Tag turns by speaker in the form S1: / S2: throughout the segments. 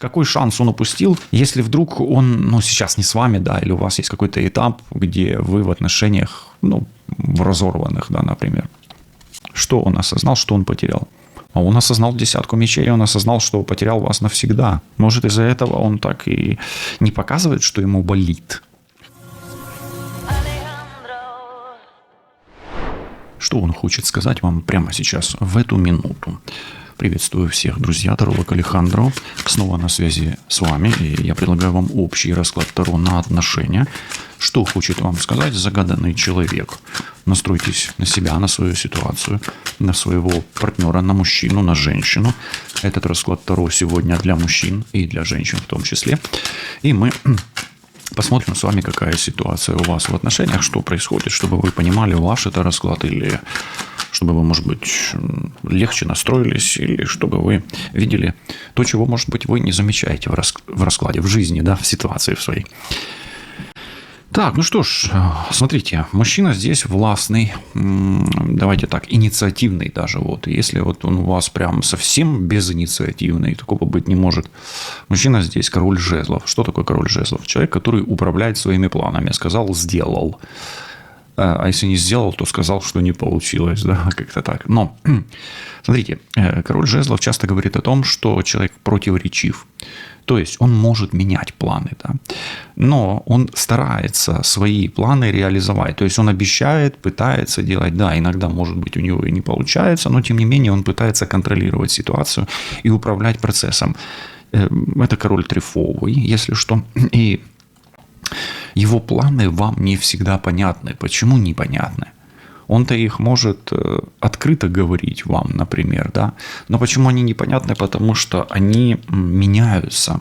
S1: Какой шанс он упустил, если вдруг он, сейчас не с вами, да, или у вас есть какой-то этап, где вы в отношениях, в разорванных, да, например. Что он осознал, что он потерял? А он осознал 10 мечей, он осознал, что потерял вас навсегда. Может, из-за этого он так и не показывает, что ему болит. Что он хочет сказать вам прямо сейчас, в эту минуту? Приветствую всех, друзья. Таролог Алехандро снова на связи с вами. И я предлагаю вам общий расклад Таро на отношения. Что хочет вам сказать загаданный человек? Настройтесь на себя, на свою ситуацию, на своего партнера, на мужчину, на женщину. Этот расклад Таро сегодня для мужчин и для женщин в том числе. И мы посмотрим с вами, какая ситуация у вас в отношениях, что происходит, чтобы вы понимали, ваш это расклад или чтобы вы, может быть, легче настроились, или чтобы вы видели то, чего, может быть, вы не замечаете в раскладе, в жизни, да, в ситуации в своей. Так, ну что ж, смотрите, мужчина здесь властный, давайте так, инициативный даже. Вот. Если вот он у вас прям совсем безинициативный, такого быть не может. Мужчина здесь король жезлов. Что такое король жезлов? Человек, который управляет своими планами. Сказал, сделал. А если не сделал, то сказал, что не получилось, да, как-то так. Но, смотрите, король жезлов часто говорит о том, что человек противоречив. То есть он может менять планы, да, но он старается свои планы реализовать. То есть он обещает, пытается делать, да, иногда, может быть, у него и не получается, но тем не менее он пытается контролировать ситуацию и управлять процессом. Это король трефовый, если что, и его планы вам не всегда понятны. Почему непонятны? Он-то их может открыто говорить вам, например, да. Но почему они непонятны? Потому что они меняются.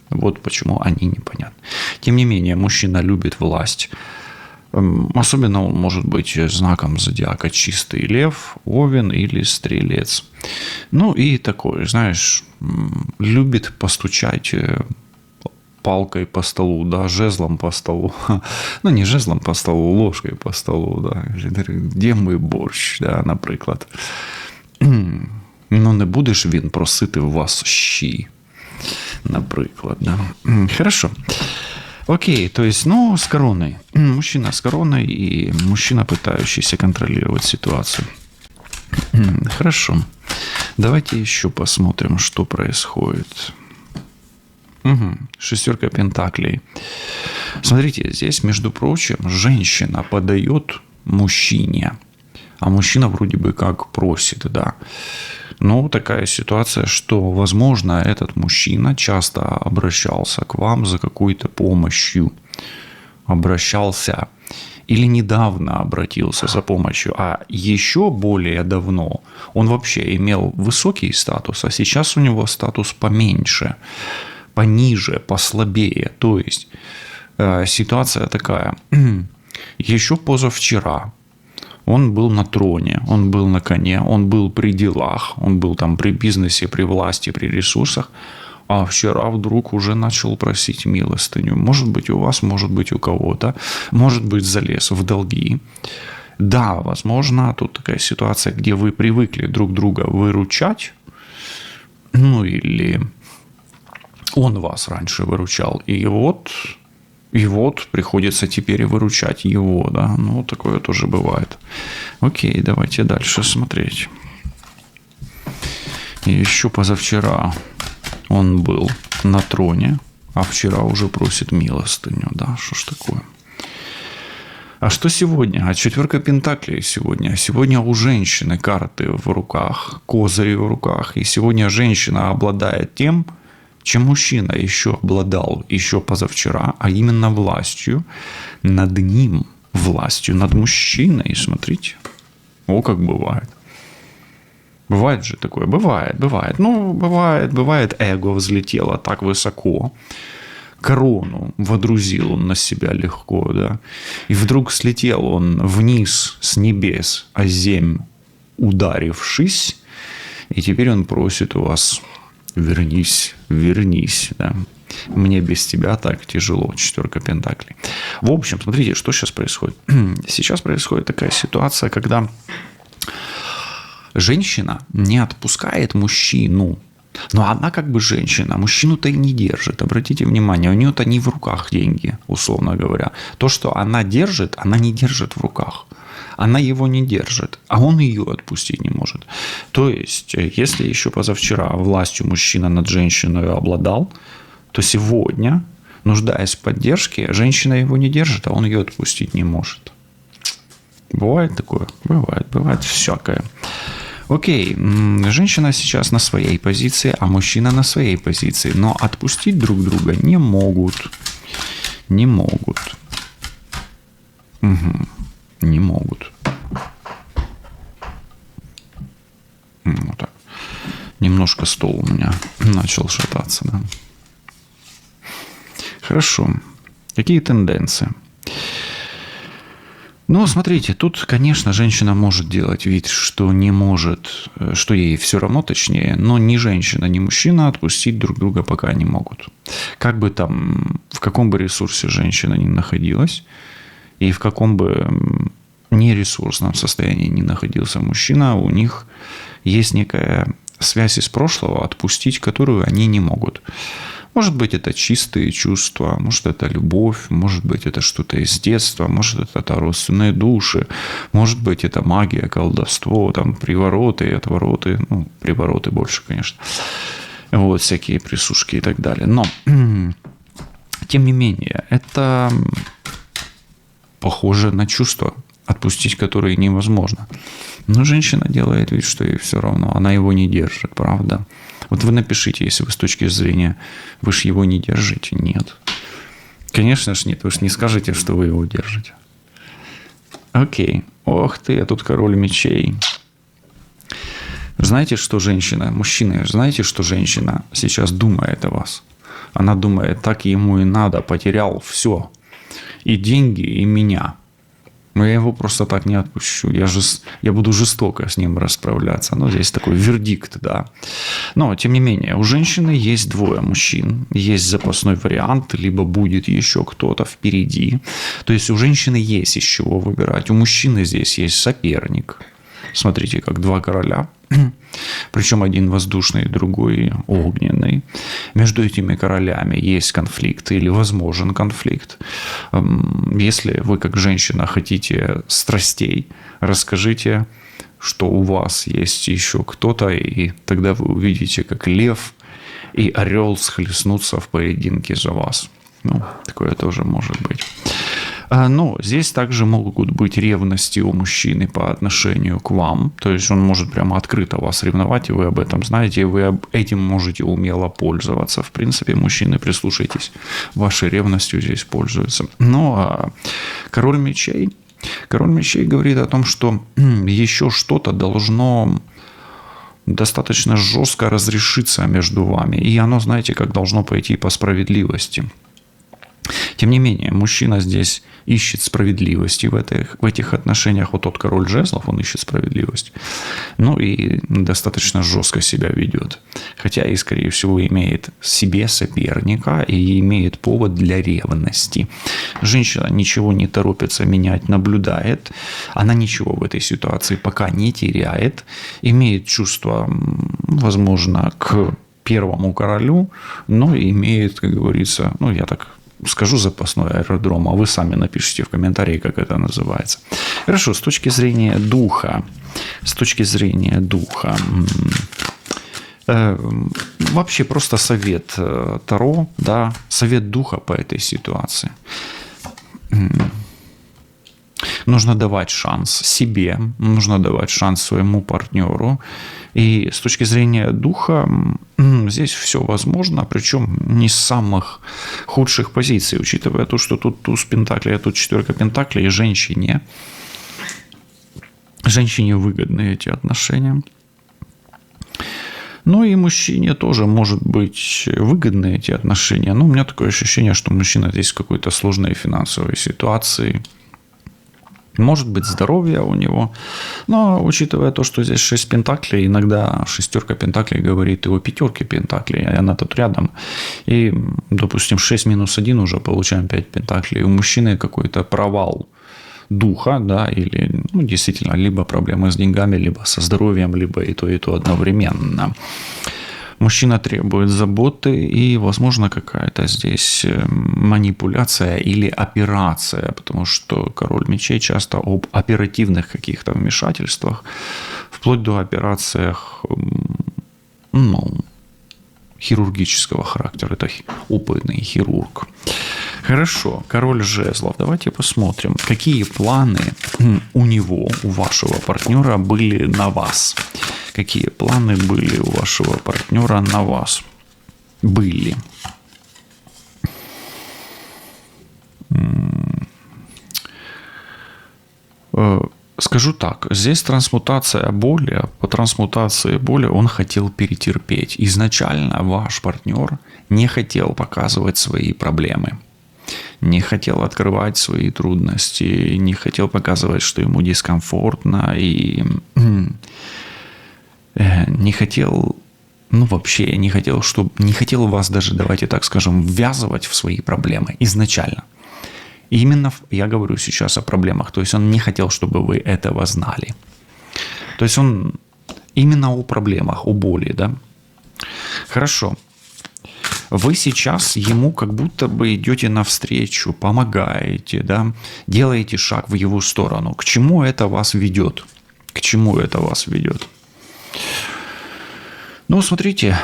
S1: Вот почему они непонятны. Тем не менее, мужчина любит власть. Особенно он может быть знаком зодиака чистый лев, овен или стрелец. Ну и такой, знаешь, любит постучать палкой по столу, да, жезлом по столу. Ну, не жезлом по столу, ложкой по столу, да. Де мій борщ, да, наприклад. Ну, не будеш він просити в вас щі, наприклад, да. Хорошо. Окей, то есть, с короной. Мужчина с короной и мужчина, пытающийся контролировать ситуацию. Хорошо. Давайте еще посмотрим, что происходит. Шестерка пентаклей. Смотрите, здесь, между прочим, женщина подает мужчине, а мужчина вроде бы как просит, да. Но такая ситуация, что, возможно, этот мужчина часто обращался к вам за какой-то помощью. Обращался. Или недавно обратился за помощью, а еще более давно он вообще имел высокий статус, а сейчас у него статус поменьше, пониже, послабее. То есть ситуация такая. Еще позавчера он был на троне, он был на коне, он был при делах, он был там при бизнесе, при власти, при ресурсах. А вчера вдруг уже начал просить милостыню. Может быть, у вас, может быть, у кого-то. Может быть, залез в долги. Да, возможно, тут такая ситуация, где вы привыкли друг друга выручать. Ну, или он вас раньше выручал. И вот приходится теперь выручать его, да. Ну, такое тоже бывает. Окей, давайте дальше смотреть. И еще позавчера он был на троне, а вчера уже просит милостыню. Да, что ж такое? А что сегодня? А четверка пентаклей сегодня. Сегодня у женщины карты в руках, козыри в руках. И сегодня женщина обладает тем, чем мужчина еще обладал еще позавчера, а именно властью над ним, властью над мужчиной. Смотрите, о, как бывает. Бывает же такое? Бывает. Ну, бывает, эго взлетело так высоко. Корону водрузил он на себя легко, да. И вдруг слетел он вниз с небес, о земь ударившись. И теперь он просит у вас: вернись, да. Мне без тебя так тяжело. Четверка пентаклей. В общем, смотрите, что сейчас происходит. Сейчас происходит такая ситуация, когда женщина не отпускает мужчину Но она как бы женщина, мужчину-то и не держит. Обратите внимание, у нее-то не в руках деньги, условно говоря. То, что она держит, она не держит в руках. Она его не держит, а он ее отпустить не может. То есть, если еще позавчера властью мужчина над женщиной обладал, то сегодня, нуждаясь в поддержке, женщина его не держит, а он ее отпустить не может. Бывает такое? Бывает всякое. Окей, женщина сейчас на своей позиции, а мужчина на своей позиции. Но отпустить друг друга не могут. Не могут. Угу. Не могут. Вот так. Немножко стол у меня начал шататься. Да? Хорошо. Какие тенденции? Ну, смотрите, тут, конечно, женщина может делать вид, что не может, что ей все равно, точнее, но ни женщина, ни мужчина отпустить друг друга пока не могут. Как бы там, в каком бы ресурсе женщина ни находилась, и в каком бы нересурсном состоянии ни находился мужчина, у них есть некая связь из прошлого, отпустить которую они не могут. Может быть, это чистые чувства, может, это любовь, может быть, это что-то из детства, может, это родственные души, может быть, это магия, колдовство, там, привороты, отвороты, ну, привороты больше, конечно, вот, всякие присушки и так далее. Но, тем не менее, это похоже на чувства, отпустить которые невозможно. Но женщина делает вид, что ей все равно, она его не держит, правда? Вот вы напишите, если вы с точки зрения, вы же его не держите. Нет. Конечно же нет, вы же не скажете, что вы его держите. Окей. Ох ты, а тут король мечей. Знаете, что женщина, мужчины, знаете, что женщина сейчас думает о вас? Она думает, так ему и надо, потерял все. И деньги, и меня. Но я его просто так не отпущу. Я буду жестоко с ним расправляться. Ну, здесь такой вердикт, да. Но, тем не менее, у женщины есть двое мужчин. Есть запасной вариант, либо будет еще кто-то впереди. То есть, у женщины есть из чего выбирать. У мужчины здесь есть соперник. Смотрите, как два короля. Причем один воздушный, другой огненный. Между этими королями есть конфликт или возможен конфликт. Если вы, как женщина, хотите страстей, расскажите, что у вас есть еще кто-то, и тогда вы увидите, как лев и орел схлестнутся в поединке за вас. Ну, такое тоже может быть. Но здесь также могут быть ревности у мужчины по отношению к вам. То есть он может прямо открыто вас ревновать, и вы об этом знаете, и вы этим можете умело пользоваться. В принципе, мужчины, прислушайтесь, вашей ревностью здесь пользуются. Но король мечей говорит о том, что еще что-то должно достаточно жестко разрешиться между вами. И оно, знаете, как должно пойти по справедливости. Тем не менее, мужчина здесь ищет справедливости в этих отношениях. Вот тот король жезлов, он ищет справедливость. Ну и достаточно жестко себя ведет. Хотя и, скорее всего, имеет в себе соперника и имеет повод для ревности. Женщина ничего не торопится менять, наблюдает. Она ничего в этой ситуации пока не теряет. Имеет чувство, возможно, к первому королю, но имеет, как говорится, ну, я так скажу, запасной аэродром, а вы сами напишите в комментарии, как это называется. Хорошо, с точки зрения духа, вообще просто совет Таро, да, совет духа по этой ситуации. Нужно давать шанс себе, нужно давать шанс своему партнеру. И с точки зрения духа здесь все возможно, причем не с самых худших позиций, учитывая то, что тут туз пентаклей, а тут четверка пентаклей, и женщине выгодны эти отношения. Ну и мужчине тоже может быть выгодны эти отношения. Но у меня такое ощущение, что мужчина здесь в какой-то сложной финансовой ситуации. Может быть, здоровье у него. Но, учитывая то, что здесь 6 пентаклей, иногда шестерка пентаклей говорит и о пятерке пентаклей, и она тут рядом. И, допустим, 6 минус 1 уже получаем 5 пентаклей. У мужчины какой-то провал духа, да, или, ну, действительно, либо проблемы с деньгами, либо со здоровьем, либо и то одновременно. Мужчина требует заботы и, возможно, какая-то здесь манипуляция или операция, потому что король мечей часто об оперативных каких-то вмешательствах, вплоть до операциях, ну, хирургического характера. Это опытный хирург. Хорошо, король жезлов. Давайте посмотрим, какие планы у него, у вашего партнера были на вас. Какие планы были у вашего партнера на вас? Были. Скажу так, здесь трансмутация боли, по трансмутации боли он хотел перетерпеть. Изначально ваш партнер не хотел показывать свои проблемы, не хотел открывать свои трудности, не хотел показывать, что ему дискомфортно, и не хотел, ну вообще не хотел вас даже, давайте так скажем, ввязывать в свои проблемы изначально. И именно я говорю сейчас о проблемах, то есть он не хотел, чтобы вы этого знали. То есть он именно о проблемах, о боли, да. Хорошо. Вы сейчас ему как будто бы идете навстречу, помогаете, да, делаете шаг в его сторону. К чему это вас ведет? К чему это вас ведет? Ну, смотрите,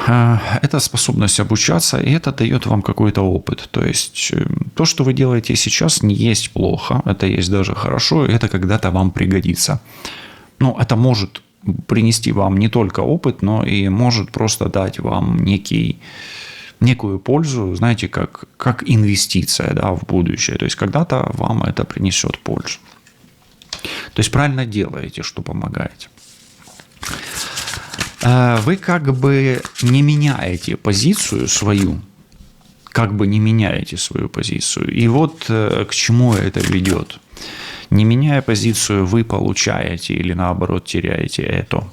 S1: это способность обучаться, и это дает вам какой-то опыт. То есть то, что вы делаете сейчас, не есть плохо, это есть даже хорошо, и это когда-то вам пригодится. Ну, это может принести вам не только опыт, но и может просто дать вам некую пользу, знаете, как инвестиция, да, в будущее. То есть когда-то вам это принесет пользу. То есть правильно делаете, что помогаете. Вы как бы не меняете позицию свою, И вот к чему это ведет. Не меняя позицию, вы получаете или наоборот теряете это.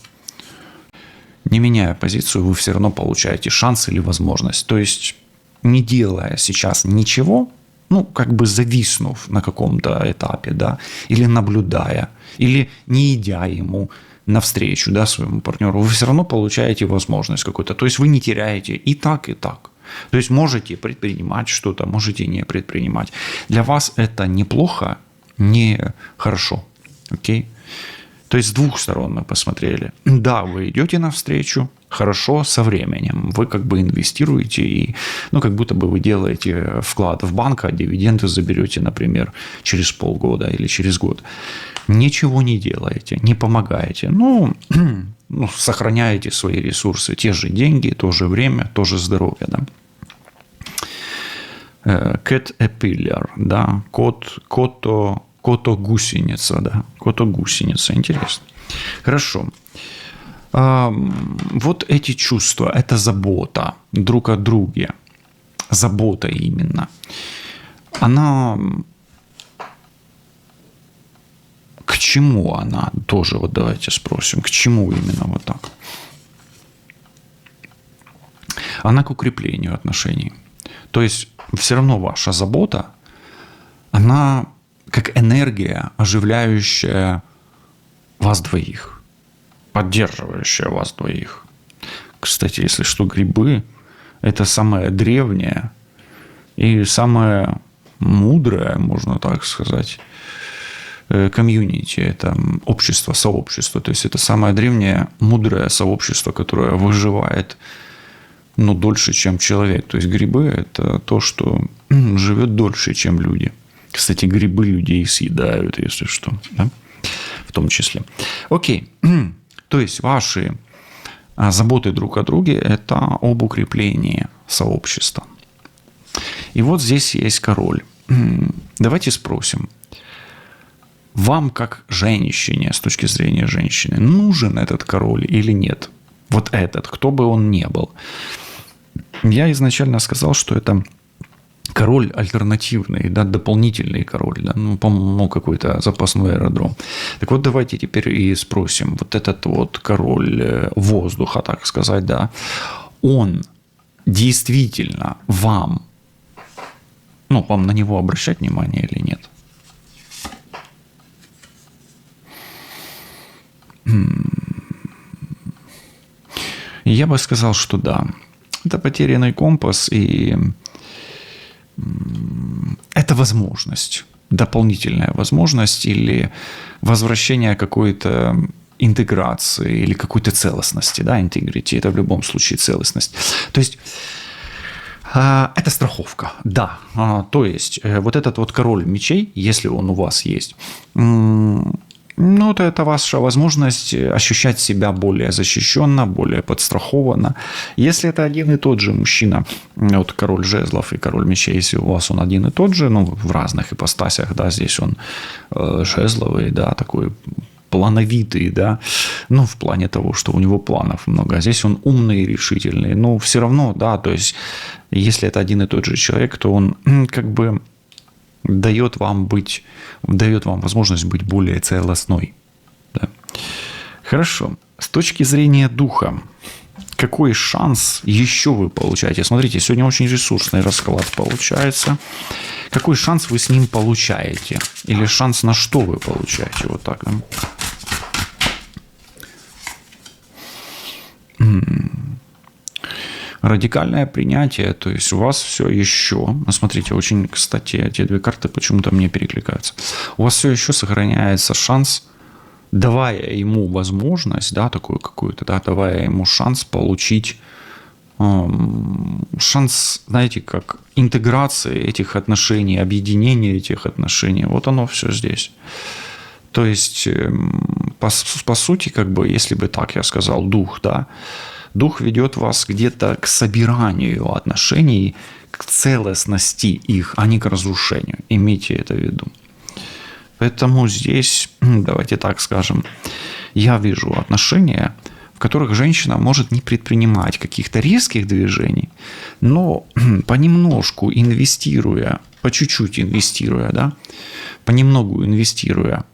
S1: Не меняя позицию, вы все равно получаете шанс или возможность. То есть не делая сейчас ничего, ну, как бы зависнув на каком-то этапе, да, или наблюдая, или не идя ему навстречу, да, своему партнеру, вы все равно получаете возможность какую-то. То есть вы не теряете и так, и так. То есть можете предпринимать что-то, можете не предпринимать. Для вас это неплохо, не хорошо. Окей? То есть с двух сторон мы посмотрели. Да, вы идете навстречу, хорошо, со временем. Вы как бы инвестируете и, ну, как будто бы вы делаете вклад в банк, а дивиденды заберете, например, через полгода или через год. Ничего не делаете, не помогаете. Ну, сохраняете свои ресурсы. Те же деньги, то же время, то же здоровье. Да? Caterpillar, да, кото-гусеница, да, кото-гусеница, интересно. Хорошо. Вот эти чувства, это забота друг о друге, забота именно. Она... К чему она? Тоже вот давайте спросим, к чему именно вот так? Она к укреплению отношений. То есть все равно ваша забота, она как энергия, оживляющая вас двоих, поддерживающая вас двоих. Кстати, если что, грибы – это самое древнее и самое мудрое, можно так сказать, комьюнити, это общество, сообщество. То есть это самое древнее, мудрое сообщество, которое выживает, ну, дольше, чем человек. То есть грибы – это то, что живет дольше, чем люди. Кстати, грибы людей съедают, если что, да? В том числе. Окей. То есть ваши заботы друг о друге – это об укреплении сообщества. И вот здесь есть король. Давайте спросим. Вам, как женщине, с точки зрения женщины, нужен этот король или нет? Вот этот, кто бы он ни был. Я изначально сказал, что это король альтернативный, да, дополнительный король, да, ну, по-моему, какой-то запасной аэродром. Так вот, давайте теперь и спросим. Вот этот вот король воздуха, так сказать, да, он действительно вам, ну, вам на него обращать внимание или нет? Я бы сказал, что да. Это потерянный компас, и это возможность, дополнительная возможность или возвращение какой-то интеграции или какой-то целостности, да, integrity, это в любом случае целостность. То есть это страховка, да. То есть вот этот вот король мечей, если он у вас есть, ну, это ваша возможность ощущать себя более защищенно, более подстрахованно. Если это один и тот же мужчина, вот король жезлов и король мечей, если у вас он один и тот же, ну, в разных ипостасях, да, здесь он жезловый, да, такой плановитый, да, ну, в плане того, что у него планов много, а здесь он умный и решительный, но все равно, да, то есть, если это один и тот же человек, то он как бы дает вам возможность быть более целостной. Да. Хорошо. С точки зрения духа, какой шанс еще вы получаете? Смотрите, сегодня очень ресурсный расклад получается. Какой шанс вы с ним получаете? Или шанс на что вы получаете? Вот так, да? Радикальное принятие, то есть у вас все еще, смотрите, очень, кстати, эти две карты почему-то мне перекликаются, у вас все еще сохраняется шанс, давая ему возможность, да, такую какую-то, да, давая ему шанс получить, шанс, знаете, как интеграции этих отношений, объединения этих отношений, вот оно все здесь. То есть, по сути, как бы, если бы так я сказал, дух, да, дух ведет вас где-то к собиранию отношений, к целостности их, а не к разрушению. Имейте это в виду. Поэтому здесь, давайте так скажем, я вижу отношения, в которых женщина может не предпринимать каких-то резких движений, но понемножку инвестируя, по чуть-чуть инвестируя, да, понемногу инвестируя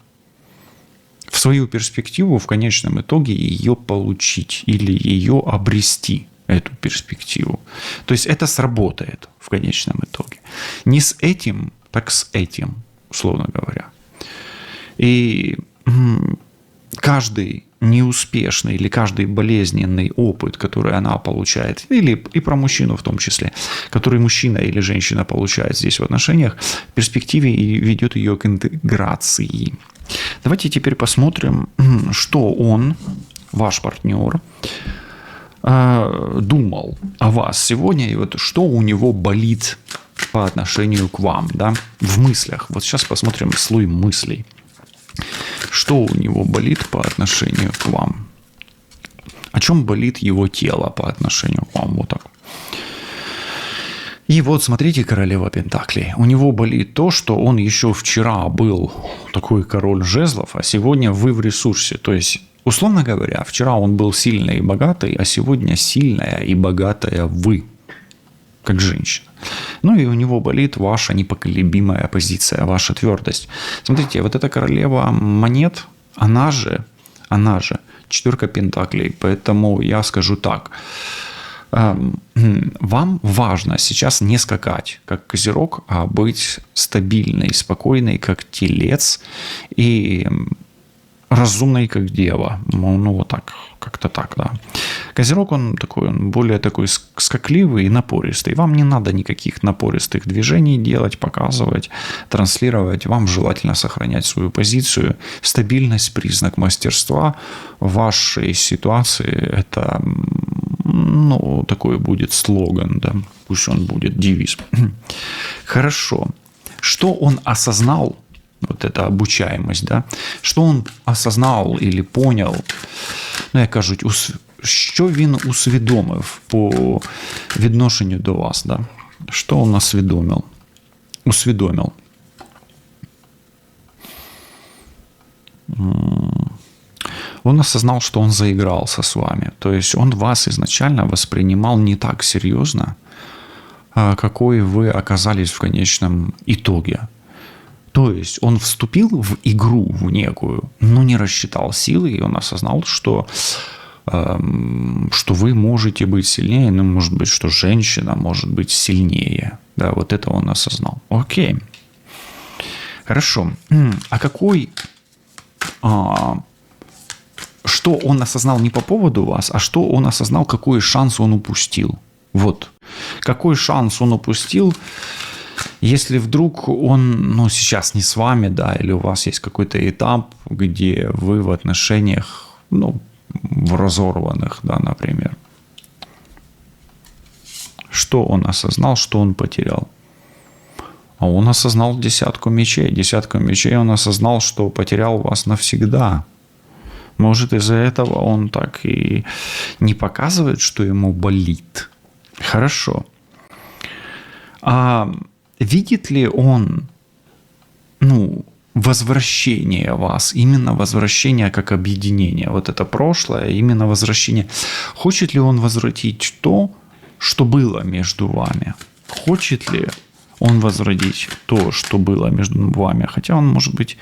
S1: в свою перспективу, в конечном итоге ее получить или ее обрести, эту перспективу. То есть это сработает в конечном итоге. Не с этим, так с этим, условно говоря. И каждый неуспешный или каждый болезненный опыт, который она получает, или и про мужчину в том числе, который мужчина или женщина получает здесь в отношениях, в перспективе и ведет ее к интеграции. Давайте теперь посмотрим, что он, ваш партнер, думал о вас сегодня, и вот что у него болит по отношению к вам, да, в мыслях. Вот сейчас посмотрим слой мыслей. Что у него болит по отношению к вам? О чем болит его тело по отношению к вам? Вот так. И вот смотрите, королева Пентаклей. У него болит то, что он еще вчера был такой король жезлов, а сегодня вы в ресурсе. То есть, условно говоря, вчера он был сильный и богатый, а сегодня сильная и богатая вы, как женщина. Ну и у него болит ваша непоколебимая позиция, ваша твердость. Смотрите, вот эта королева монет, она же четверка пентаклей. Поэтому я скажу так. Вам важно сейчас не скакать, как козерог, а быть стабильной, спокойной, как телец, и разумной, как дева. Ну, вот так, как-то так, да. Козерог, он более такой скакливый и напористый. Вам не надо никаких напористых движений делать, показывать, транслировать. Вам желательно сохранять свою позицию. Стабильность – признак мастерства. В вашей ситуации это, ну, такой будет слоган, да. Пусть он будет девиз. Хорошо. Что он осознал? Вот эта обучаемость, да? Что он осознав или поняв, ну, як кажуть, що він усвідомив по відношенню до вас, да? Що он усвідомив? Он осознал, что он заигрался с вами. То есть он вас изначально воспринимал не так серьезно, какой вы оказались в конечном итоге. То есть он вступил в игру в некую, но не рассчитал силы, и он осознал, что вы можете быть сильнее, но может быть, что женщина может быть сильнее. Да, вот это он осознал. Окей. Хорошо. А какой что он осознал не по поводу вас, а что он осознал, какой шанс он упустил. Вот. Какой шанс он упустил, если вдруг он, сейчас не с вами, да, или у вас есть какой-то этап, где вы в отношениях, в разорванных, да, например. Что он осознал, что он потерял? А он осознал десятку мечей. Десятку мечей он осознал, что потерял вас навсегда. Может, из-за этого он так и не показывает, что ему болит. Хорошо. А видит ли он, возвращение вас, именно возвращение как объединение? Вот это прошлое, именно возвращение. Хочет ли он возвратить то, что было между вами? Хочет ли он возродить то, что было между вами? Хотя он, может быть,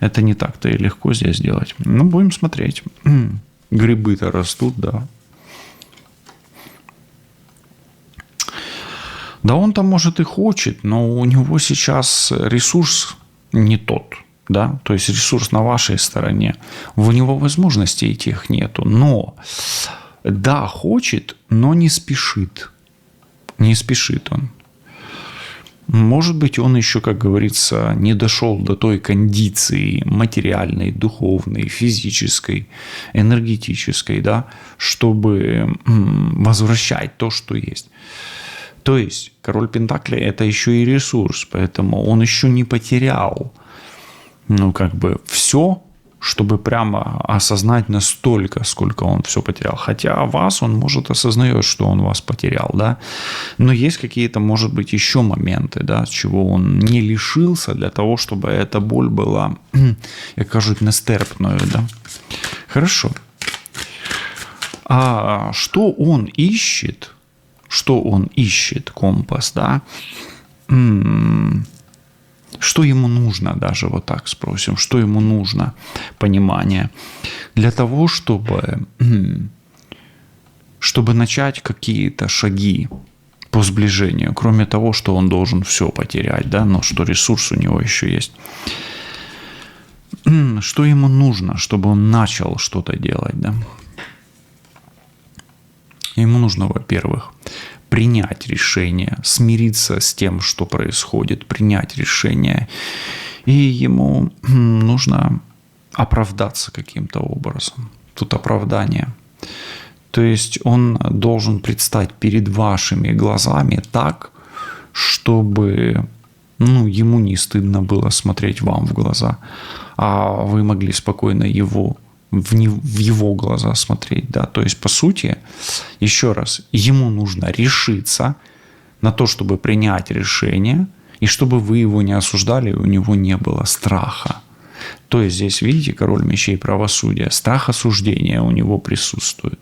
S1: это не так-то и легко здесь сделать. Будем смотреть. Грибы-то растут, да. Да он-то, может, и хочет, но у него сейчас ресурс не тот, да, то есть ресурс на вашей стороне. У него возможностей тех нету, но, да, хочет, но не спешит. Не спешит он. Может быть, он еще, как говорится, не дошел до той кондиции материальной, духовной, физической, энергетической, да, чтобы возвращать то, что есть. То есть король Пентаклей – это еще и ресурс, поэтому он еще не потерял, все, чтобы прямо осознать настолько, сколько он все потерял. Хотя вас он, может, осознает, что он вас потерял, да. Но есть какие-то, может быть, еще моменты, да, чего он не лишился для того, чтобы эта боль была, як кажуть, нестерпною, да. Хорошо. А что он ищет? Что он ищет, компас, да? Что ему нужно, даже вот так спросим, что ему нужно, понимание, для того, чтобы начать какие-то шаги по сближению, кроме того, что он должен все потерять, да, но что ресурс у него еще есть. Что ему нужно, чтобы он начал что-то делать, да? Ему нужно, во-первых, принять решение, смириться с тем, что происходит, принять решение. И ему нужно оправдаться каким-то образом. Тут оправдание. То есть он должен предстать перед вашими глазами так, чтобы ему не стыдно было смотреть вам в глаза, а вы могли спокойно в его глаза смотреть, да, то есть по сути, еще раз, ему нужно решиться на то, чтобы принять решение, и чтобы вы его не осуждали, у него не было страха. То есть здесь, видите, король мечей правосудия, страх осуждения у него присутствует.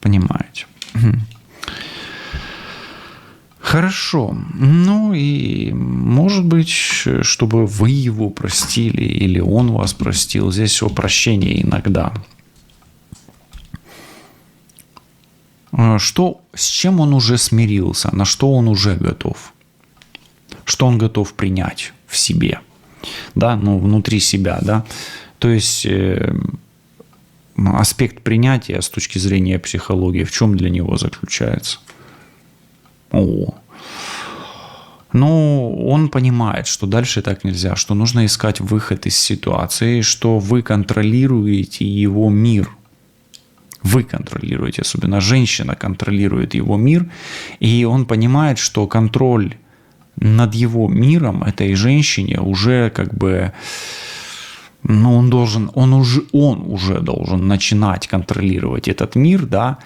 S1: Понимаете? Хорошо. И может быть, чтобы вы его простили или он вас простил. Здесь о прощении иногда. С чем он уже смирился, на что он уже готов? Что он готов принять в себе? Да, внутри себя, да. То есть аспект принятия с точки зрения психологии в чем для него заключается? Он понимает, что дальше так нельзя, что нужно искать выход из ситуации, что вы контролируете его мир. Вы контролируете, особенно женщина контролирует его мир, и он понимает, что контроль над его миром этой женщине уже он уже должен начинать контролировать этот мир, да.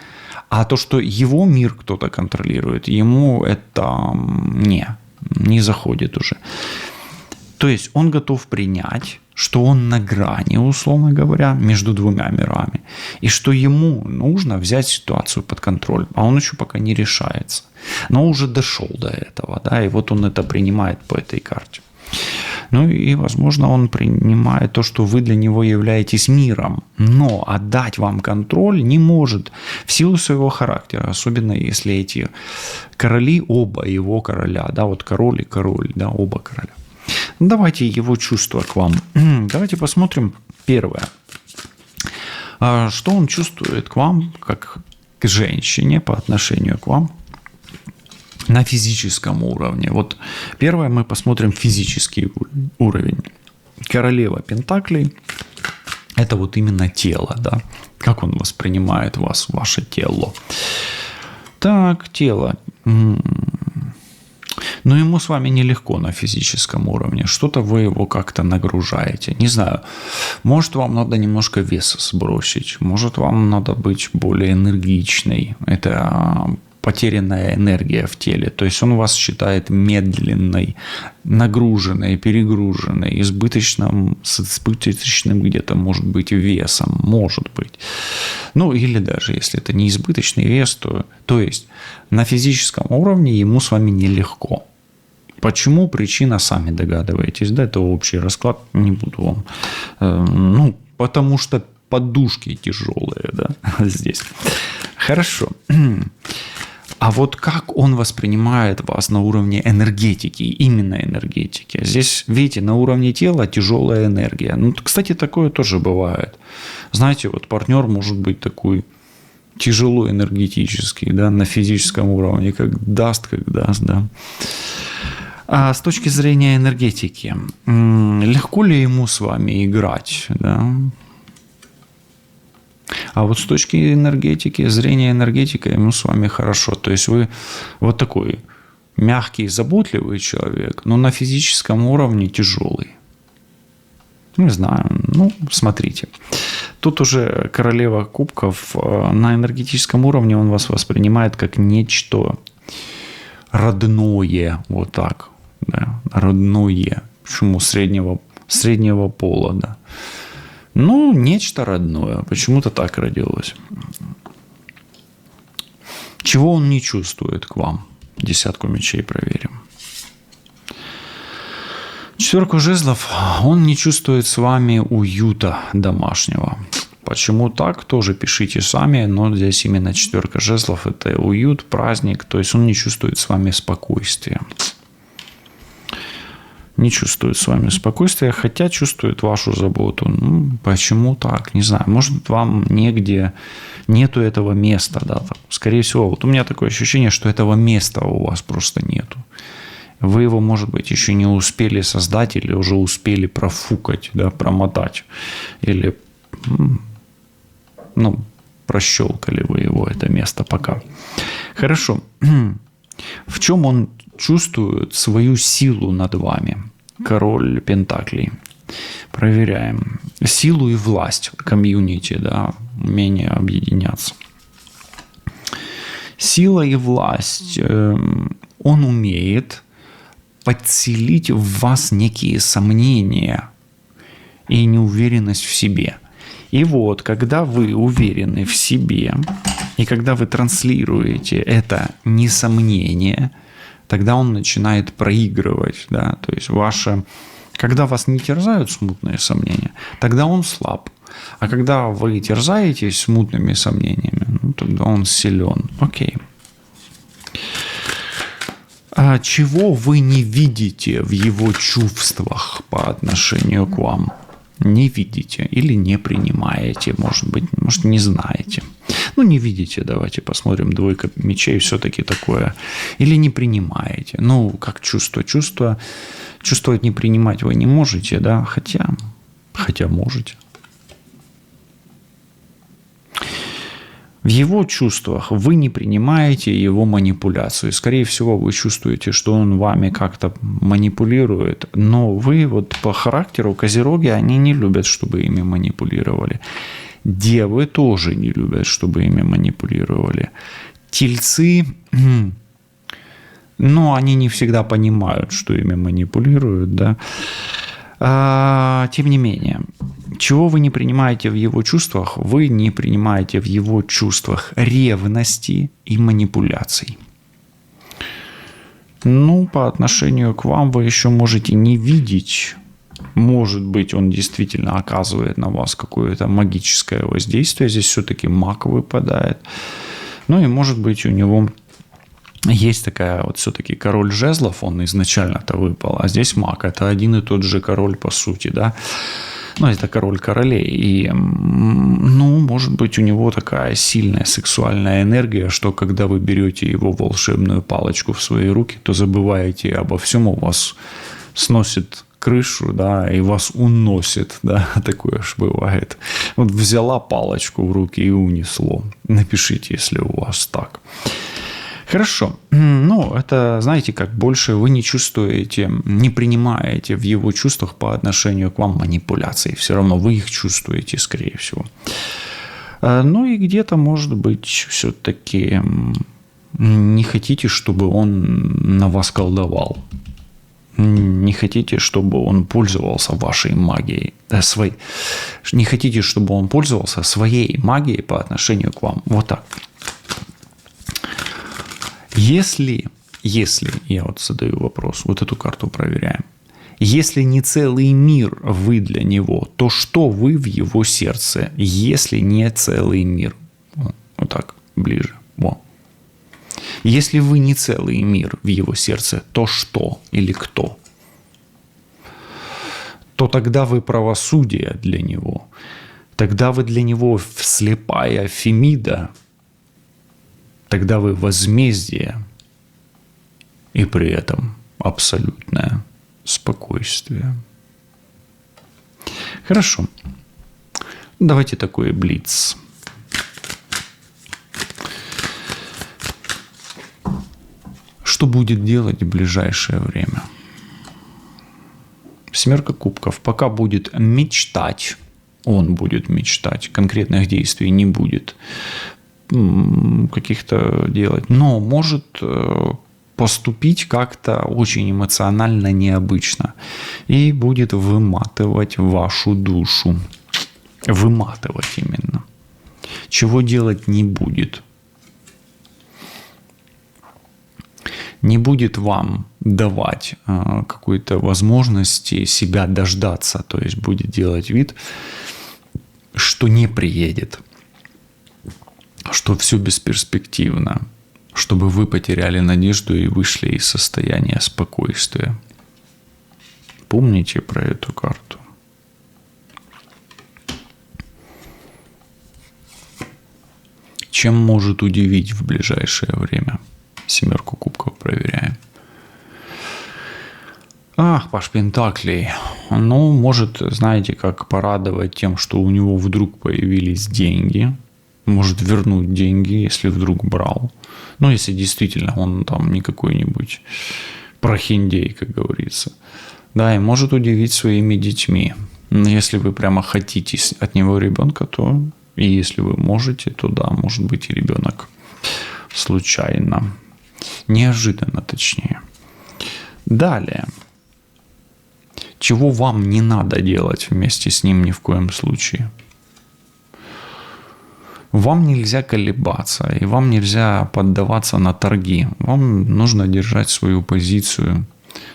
S1: А то, что его мир кто-то контролирует, ему это не заходит уже. То есть он готов принять, что он на грани, условно говоря, между двумя мирами, и что ему нужно взять ситуацию под контроль, а он еще пока не решается. Но уже дошел до этого, да, и вот он это принимает по этой карте. И, возможно, он принимает то, что вы для него являетесь миром, но отдать вам контроль не может в силу своего характера, особенно если эти короли, оба его короля, да, вот король и король, да, оба короля. Давайте его чувства к вам. Давайте посмотрим. Первое. Что он чувствует к вам, как к женщине по отношению к вам на физическом уровне? Вот первое мы посмотрим физический уровень. Королева Пентаклей – это вот именно тело, да? Как он воспринимает вас, ваше тело. Так, тело. Но ему с вами нелегко на физическом уровне. Что-то вы его как-то нагружаете. Не знаю, может, вам надо немножко веса сбросить. Может, вам надо быть более энергичной. Это потерянная энергия в теле. То есть он вас считает медленной, нагруженной, перегруженной, с избыточным где-то, может быть, весом. Может быть. Ну, или даже если это не избыточный вес, то есть на физическом уровне ему с вами нелегко. Почему? Причина, сами догадываетесь. Да, это общий расклад, не буду вам. Потому что подушки тяжелые, да, здесь. Хорошо. А вот как он воспринимает вас на уровне энергетики, именно энергетики? Здесь, видите, на уровне тела тяжелая энергия. Кстати, такое тоже бывает. Знаете, вот партнер может быть такой тяжело энергетический, да, на физическом уровне, как даст, да. А с точки зрения энергетики, легко ли ему с вами играть, да? А вот с точки зрения энергетики, ему с вами хорошо. То есть вы вот такой мягкий, заботливый человек, но на физическом уровне тяжелый. Не знаю, смотрите. Тут уже королева кубков. На энергетическом уровне он вас воспринимает как нечто родное. Вот так. Да, родное. Почему среднего пола, да. Нечто родное. Почему-то так родилось. Чего он не чувствует к вам? 10 мечей проверим. 4 жезлов. Он не чувствует с вами уюта домашнего. Почему так? Тоже пишите сами. Но здесь именно 4 жезлов. Это уют, праздник. То есть он не чувствует с вами спокойствия. Не чувствует с вами спокойствия, хотя чувствует вашу заботу. Почему так? Не знаю. Может, вам нету этого места. Да? Скорее всего, вот у меня такое ощущение, что этого места у вас просто нету. Вы его, может быть, еще не успели создать или уже успели профукать, да, промотать. Или, прощелкали вы его, это место пока. Хорошо. В чем он чувствует свою силу над вами? Король Пентаклей. Проверяем. Силу и власть комьюнити, да, умение объединяться. Сила и власть. Он умеет подселить в вас некие сомнения и неуверенность в себе. И вот, когда вы уверены в себе, и когда вы транслируете это несомнение, тогда он начинает проигрывать. Да? То есть когда вас не терзают смутные сомнения, тогда он слаб. А когда вы терзаетесь смутными сомнениями, тогда он силен. Окей. А чего вы не видите в его чувствах по отношению к вам? Не видите или не принимаете, может быть, не знаете. Не видите, давайте посмотрим. 2 мечей все-таки такое. Или не принимаете. Как чувство. Чувствовать не принимать вы не можете, да? Хотя можете. В его чувствах вы не принимаете его манипуляцию. Скорее всего, вы чувствуете, что он вами как-то манипулирует, но вы вот по характеру, козероги, они не любят, чтобы ими манипулировали. Девы тоже не любят, чтобы ими манипулировали. Тельцы, они не всегда понимают, что ими манипулируют, да. Тем не менее, чего вы не принимаете в его чувствах? Вы не принимаете в его чувствах ревности и манипуляций. По отношению к вам вы еще можете не видеть. Может быть, он действительно оказывает на вас какое-то магическое воздействие. Здесь все-таки маг выпадает. И может быть, у него есть такая вот все-таки король жезлов, он изначально-то выпал, а здесь маг. Это один и тот же король по сути, да. Ну, это король королей. И, ну, может быть, у него такая сильная сексуальная энергия, что когда вы берете его волшебную палочку в свои руки, то забываете обо всем, у вас сносит крышу, да, и вас уносит, да, такое ж бывает. Вот взяла палочку в руки и унесло. Напишите, если у вас так. Хорошо. Ну, это, знаете, как больше вы не чувствуете, не принимаете в его чувствах по отношению к вам манипуляции. Все равно вы их чувствуете, скорее всего. Ну и где-то, может быть, все-таки не хотите, чтобы он на вас колдовал. Не хотите, чтобы он пользовался вашей магией. Не хотите, чтобы он пользовался своей магией по отношению к вам. Вот так. Если, я вот задаю вопрос, вот эту карту проверяем. Если не целый мир вы для него, то что вы в его сердце, если не целый мир? Вот так, ближе. Во. Если вы не целый мир в его сердце, то что или кто? То тогда вы правосудие для него. Тогда вы для него слепая Фемида. Тогда вы возмездие. И при этом абсолютное спокойствие. Хорошо. Давайте такой блиц. Что будет делать в ближайшее время? Семерка кубков. Пока будет мечтать, он будет мечтать, конкретных действий не будет каких-то делать, но может поступить как-то очень эмоционально необычно и будет выматывать вашу душу. Выматывать именно. Чего делать не будет. Не будет вам давать какой-то возможности себя дождаться, то есть будет делать вид, что не приедет, что все бесперспективно, чтобы вы потеряли надежду и вышли из состояния спокойствия. Помните про эту карту. Чем может удивить в ближайшее время? Семерку кубков проверяем. Ах, паш пентаклей. Ну, может, знаете, как порадовать тем, что у него вдруг появились деньги. Может вернуть деньги, если вдруг брал. Ну, если действительно он там не какой-нибудь прохиндей, как говорится. Да, и может удивить своими детьми. Но если вы прямо хотите от него ребенка, то и если вы можете, то да, может быть и ребенок случайно. Неожиданно, точнее. Далее. Чего вам не надо делать вместе с ним ни в коем случае? Вам нельзя колебаться, и вам нельзя поддаваться на торги. Вам нужно держать свою позицию,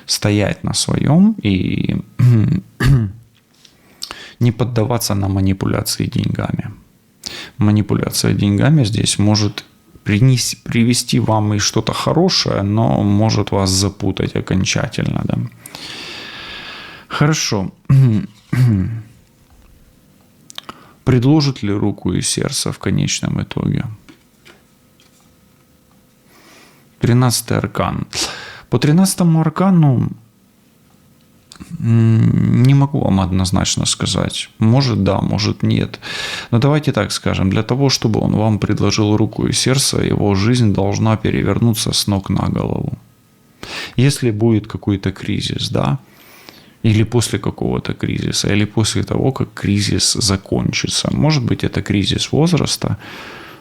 S1: стоять на своем и не поддаваться на манипуляции деньгами. Манипуляция деньгами здесь может привести вам и что-то хорошее, но может вас запутать окончательно. Да? Хорошо. Предложит ли руку и сердце в конечном итоге? 13-й аркан. По 13-му аркану не могу вам однозначно сказать. Может да, может нет. Но давайте так скажем. Для того, чтобы он вам предложил руку и сердце, его жизнь должна перевернуться с ног на голову. Если будет какой-то кризис, да, или после какого-то кризиса, или после того, как кризис закончится. Может быть, это кризис возраста,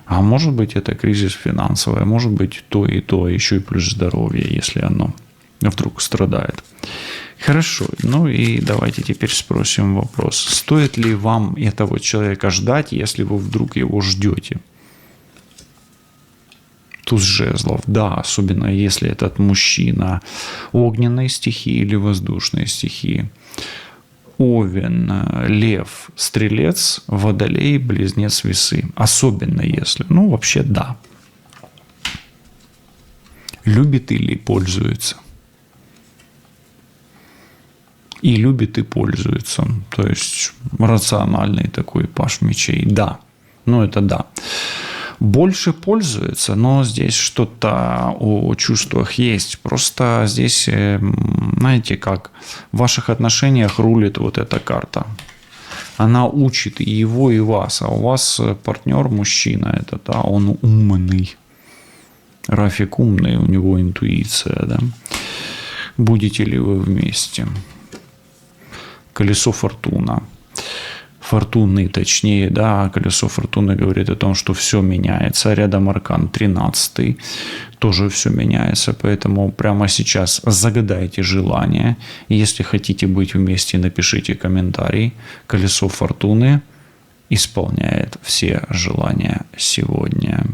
S1: а может быть, это кризис финансовый, может быть, и то, еще и плюс здоровье, если оно вдруг страдает. Хорошо, ну и давайте теперь спросим вопрос. Стоит ли вам этого человека ждать, если вы вдруг его ждете? Туз жезлов, да, особенно если этот мужчина огненной стихии или воздушной стихии. Овен, лев, стрелец, водолей, близнец, весы. Особенно если, ну вообще да. Любит или пользуется. И любит, и пользуется. То есть рациональный такой паш мечей. Да. Ну, это да. Больше пользуется, но здесь что-то о чувствах есть. Просто здесь, знаете, как в ваших отношениях рулит вот эта карта. Она учит и его, и вас. А у вас партнер мужчина этот, да, он умный. Рафик умный, у него интуиция, да. Будете ли вы вместе? Колесо фортуна. Фортуны, точнее, да, колесо фортуны говорит о том, что все меняется. Рядом аркан 13, тоже все меняется. Поэтому прямо сейчас загадайте желание. Если хотите быть вместе, напишите комментарий. Колесо фортуны исполняет все желания сегодня.